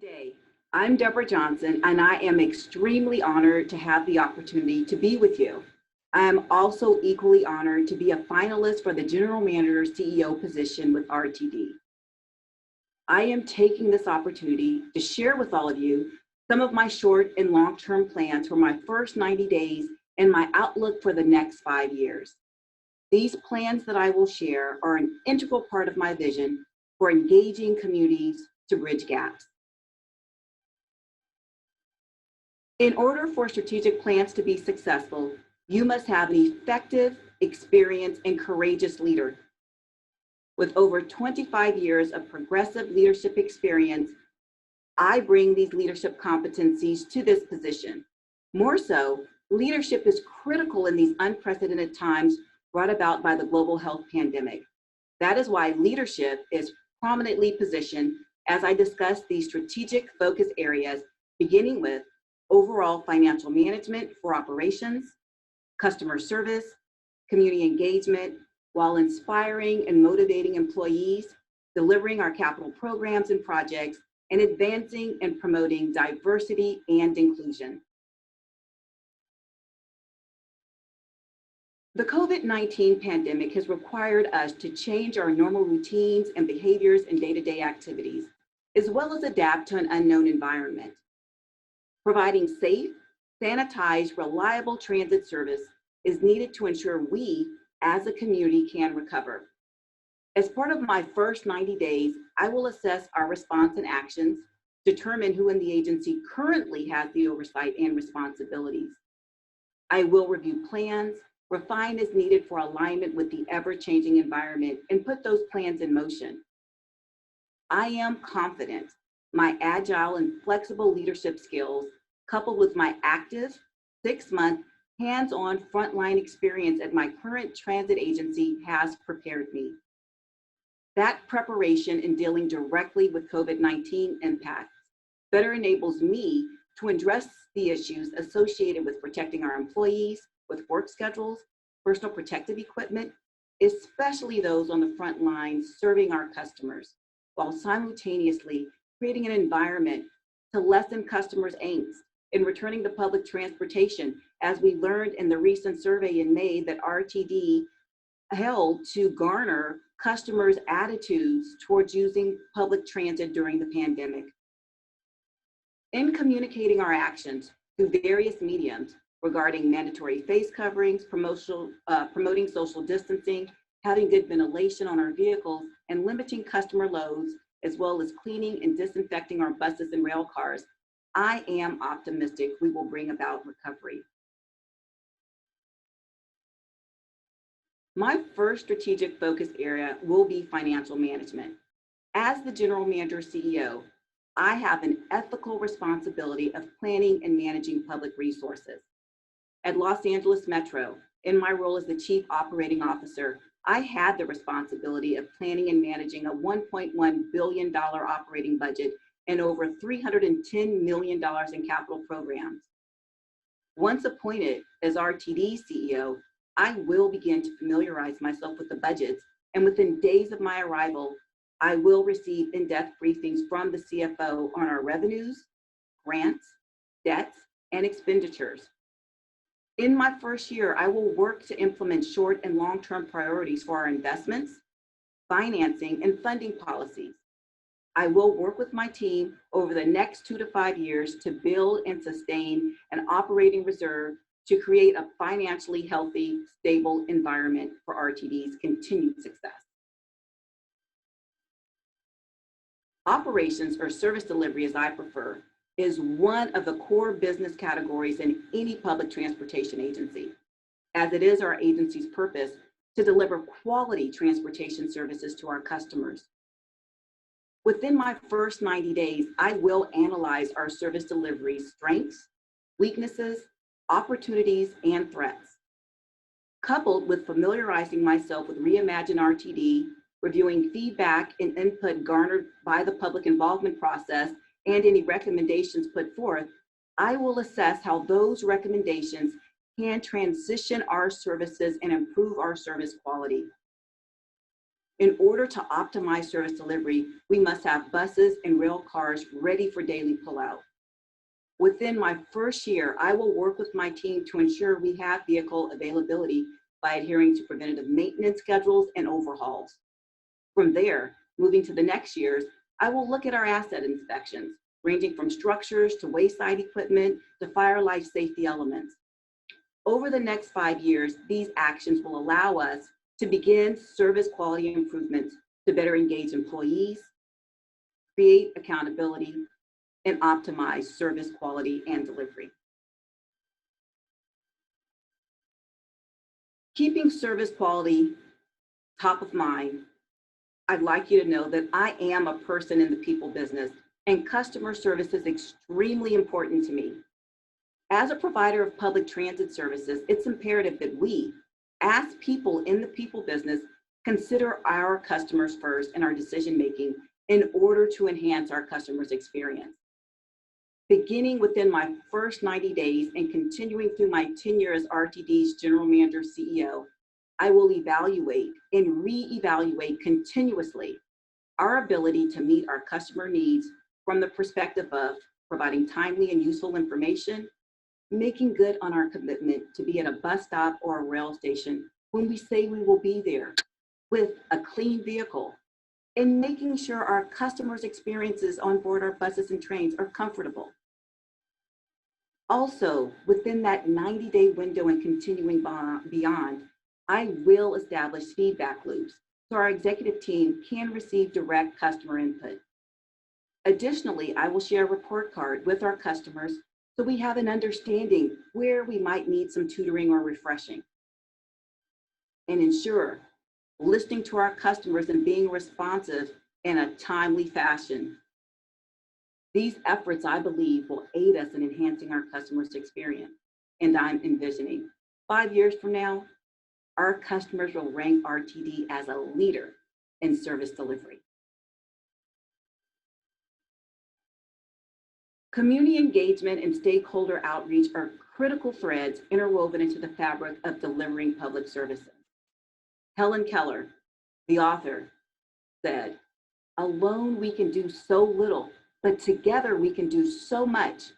day. I'm Debra Johnson, and I am extremely honored to have the opportunity to be with you. I am also equally honored to be a finalist for the General Manager CEO position with RTD. I am taking this opportunity to share with all of you some of my short and long-term plans for my first 90 days and my outlook for the next 5 years. These plans that I will share are an integral part of my vision for engaging communities to bridge gaps. In order for strategic plans to be successful, you must have an effective, experienced, and courageous leader. With over 25 years of progressive leadership experience, I bring these leadership competencies to this position. More so, leadership is critical in these unprecedented times brought about by the global health pandemic. That is why leadership is prominently positioned as I discuss these strategic focus areas, beginning with overall financial management for operations, customer service, community engagement, while inspiring and motivating employees, delivering our capital programs and projects, and advancing and promoting diversity and inclusion. The COVID-19 pandemic has required us to change our normal routines and behaviors in day-to-day activities, as well as adapt to an unknown environment. Providing safe, sanitized, reliable transit service is needed to ensure we, as a community, can recover. As part of my first 90 days, I will assess our response and actions, determine who in the agency currently has the oversight and responsibilities. I will review plans, refine as needed for alignment with the ever-changing environment, and put those plans in motion. I am confident my agile and flexible leadership skills, coupled with my active 6-month hands-on frontline experience at my current transit agency, has prepared me. That preparation in dealing directly with COVID-19 impacts better enables me to address the issues associated with protecting our employees with work schedules, personal protective equipment, especially those on the front lines serving our customers, while simultaneously creating an environment to lessen customers' angst in returning to public transportation, as we learned in the recent survey in May that RTD held to garner customers' attitudes towards using public transit during the pandemic. In communicating our actions through various mediums regarding mandatory face coverings, promoting social distancing, having good ventilation on our vehicles, and limiting customer loads, as well as cleaning and disinfecting our buses and rail cars, I am optimistic we will bring about recovery. My first strategic focus area will be financial management. As the General Manager CEO, I have an ethical responsibility of planning and managing public resources. At Los Angeles Metro, in my role as the Chief Operating Officer, I had the responsibility of planning and managing a $1.1 billion operating budget and over $310 million in capital programs. Once appointed as RTD CEO, I will begin to familiarize myself with the budgets, and within days of my arrival, I will receive in-depth briefings from the CFO on our revenues, grants, debts, and expenditures. In my first year, I will work to implement short and long-term priorities for our investments, financing, and funding policies. I will work with my team over the next 2 to 5 years to build and sustain an operating reserve to create a financially healthy, stable environment for RTD's continued success. Operations, or service delivery as I prefer, is one of the core business categories in any public transportation agency, as it is our agency's purpose to deliver quality transportation services to our customers. Within my first 90 days, I will analyze our service delivery's strengths, weaknesses, opportunities, and threats. Coupled with familiarizing myself with Reimagine RTD, reviewing feedback and input garnered by the public involvement process, and any recommendations put forth, I will assess how those recommendations can transition our services and improve our service quality. In order to optimize service delivery, we must have buses and rail cars ready for daily pullout. Within my first year, I will work with my team to ensure we have vehicle availability by adhering to preventative maintenance schedules and overhauls. From there, moving to the next years, I will look at our asset inspections, ranging from structures to wayside equipment to fire life safety elements. Over the next 5 years, these actions will allow us to begin service quality improvements to better engage employees, create accountability, and optimize service quality and delivery. Keeping service quality top of mind, I'd like you to know that I am a person in the people business, and customer service is extremely important to me. As a provider of public transit services, it's imperative that we, as people in the people business, consider our customers first in our decision-making in order to enhance our customers' experience. Beginning within my first 90 days and continuing through my tenure as RTD's General Manager CEO, I will evaluate and reevaluate continuously our ability to meet our customer needs from the perspective of providing timely and useful information, making good on our commitment to be at a bus stop or a rail station when we say we will be there with a clean vehicle, and making sure our customers' experiences on board our buses and trains are comfortable. Also, within that 90-day window and continuing beyond, I will establish feedback loops so our executive team can receive direct customer input. Additionally, I will share a report card with our customers so we have an understanding where we might need some tutoring or refreshing. And ensure listening to our customers and being responsive in a timely fashion. These efforts, I believe, will aid us in enhancing our customers' experience. And I'm envisioning 5 years from now, our customers will rank RTD as a leader in service delivery. Community engagement and stakeholder outreach are critical threads interwoven into the fabric of delivering public services. Helen Keller, the author, said, "Alone we can do so little, but together we can do so much."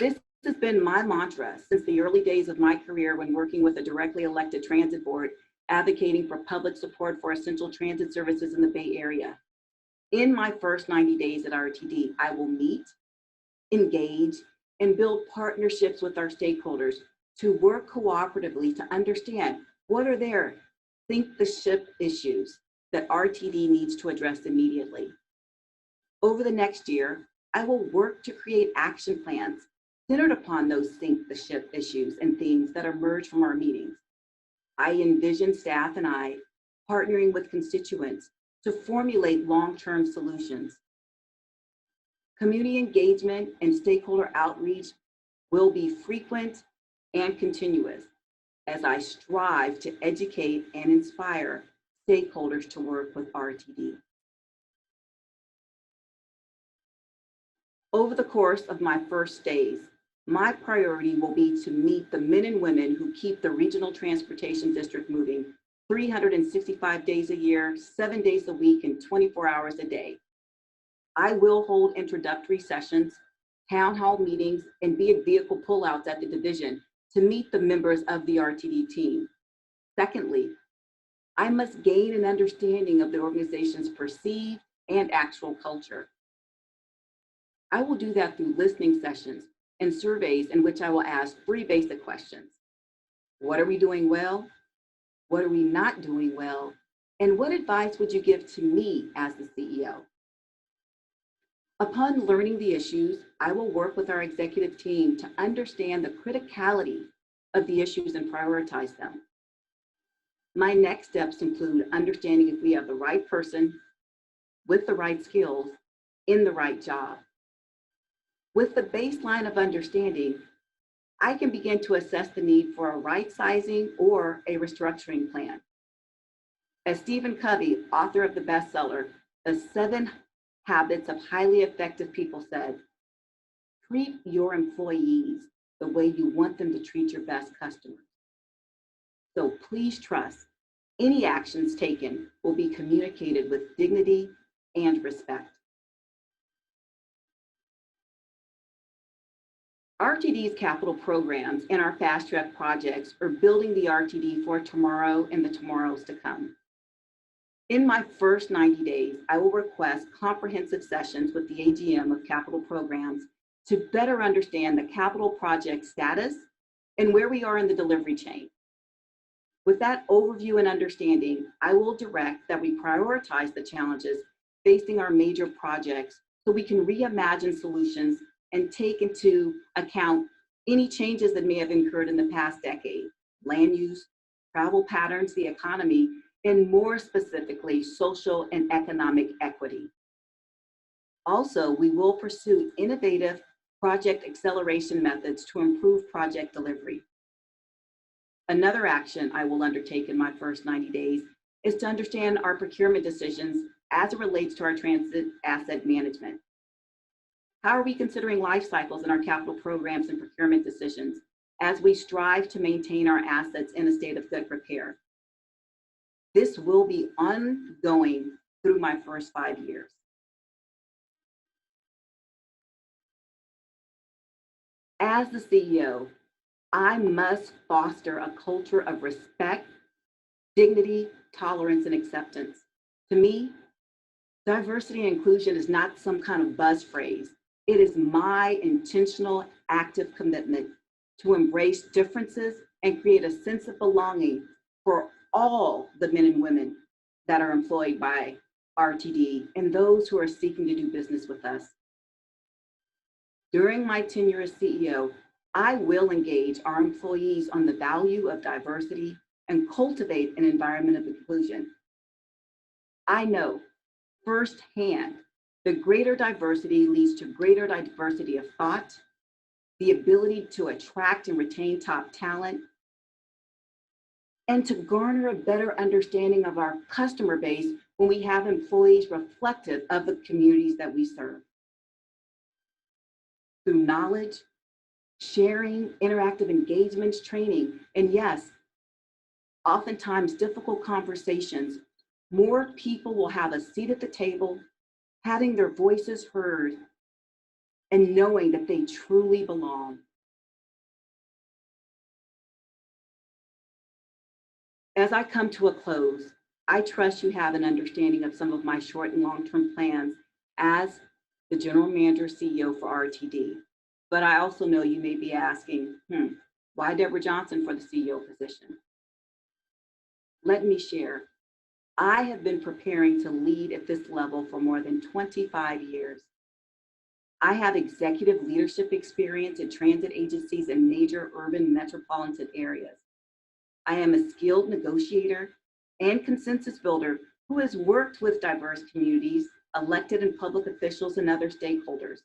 This has been my mantra since the early days of my career when working with a directly elected transit board, advocating for public support for essential transit services in the Bay Area. In my first 90 days at RTD, I will meet, engage, and build partnerships with our stakeholders to work cooperatively to understand what are their sink the ship issues that RTD needs to address immediately. Over the next year, I will work to create action plans centered upon those sink the ship issues and themes that emerge from our meetings. I envision staff and I partnering with constituents to formulate long-term solutions. Community engagement and stakeholder outreach will be frequent and continuous as I strive to educate and inspire stakeholders to work with RTD. Over the course of my first days, my priority will be to meet the men and women who keep the Regional Transportation District moving 365 days a year, 7 days a week, and 24 hours a day. I will hold introductory sessions, town hall meetings, and be at vehicle pullouts at the division to meet the members of the RTD team. Secondly, I must gain an understanding of the organization's perceived and actual culture. I will do that through listening sessions and surveys in which I will ask 3 basic questions. What are we doing well? What are we not doing well? And what advice would you give to me as the CEO? Upon learning the issues, I will work with our executive team to understand the criticality of the issues and prioritize them. My next steps include understanding if we have the right person with the right skills in the right job. With the baseline of understanding, I can begin to assess the need for a right sizing or a restructuring plan. As Stephen Covey, author of the bestseller, The 7 Habits of Highly Effective People said, treat your employees the way you want them to treat your best customers. So please trust Any actions taken will be communicated with dignity and respect. RTD's capital programs and our fast track projects are building the RTD for tomorrow and the tomorrows to come. In my first 90 days, I will request comprehensive sessions with the AGM of capital programs to better understand the capital project status and where we are in the delivery chain. With that overview and understanding, I will direct that we prioritize the challenges facing our major projects so we can reimagine solutions and take into account any changes that may have occurred in the past decade: land use, travel patterns, the economy, and more specifically, social and economic equity. Also, we will pursue innovative project acceleration methods to improve project delivery. Another action I will undertake in my first 90 days is to understand our procurement decisions as it relates to our transit asset management. How are we considering life cycles in our capital programs and procurement decisions as we strive to maintain our assets in a state of good repair? This will be ongoing through my first 5 years. As the CEO, I must foster a culture of respect, dignity, tolerance, and acceptance. To me, diversity and inclusion is not some kind of buzz phrase. It is my intentional, active commitment to embrace differences and create a sense of belonging for all the men and women that are employed by RTD and those who are seeking to do business with us. During my tenure as CEO, I will engage our employees on the value of diversity and cultivate an environment of inclusion. I know firsthand the greater diversity leads to greater diversity of thought, the ability to attract and retain top talent, and to garner a better understanding of our customer base when we have employees reflective of the communities that we serve. Through knowledge, sharing, interactive engagements, training, and yes, oftentimes difficult conversations, more people will have a seat at the table, having their voices heard, and knowing that they truly belong. As I come to a close, I trust you have an understanding of some of my short and long-term plans as the General Manager CEO for RTD. But I also know you may be asking, why Debra Johnson for the CEO position? Let me share. I have been preparing to lead at this level for more than 25 years. I have executive leadership experience in transit agencies in major urban metropolitan areas. I am a skilled negotiator and consensus builder who has worked with diverse communities, elected and public officials, and other stakeholders.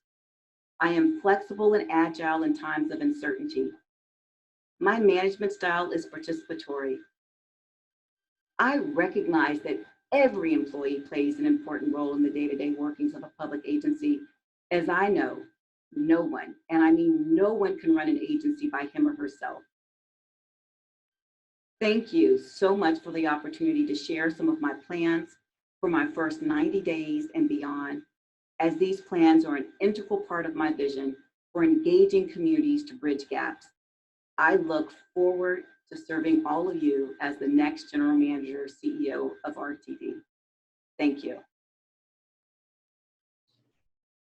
I am flexible and agile in times of uncertainty. My management style is participatory. I recognize that every employee plays an important role in the day-to-day workings of a public agency, as I know no one, and I mean no one, can run an agency by him or herself. Thank you so much for the opportunity to share some of my plans for my first 90 days and beyond, as these plans are an integral part of my vision for engaging communities to bridge gaps. I look forward to serving all of you as the next General Manager CEO of RTD. Thank you.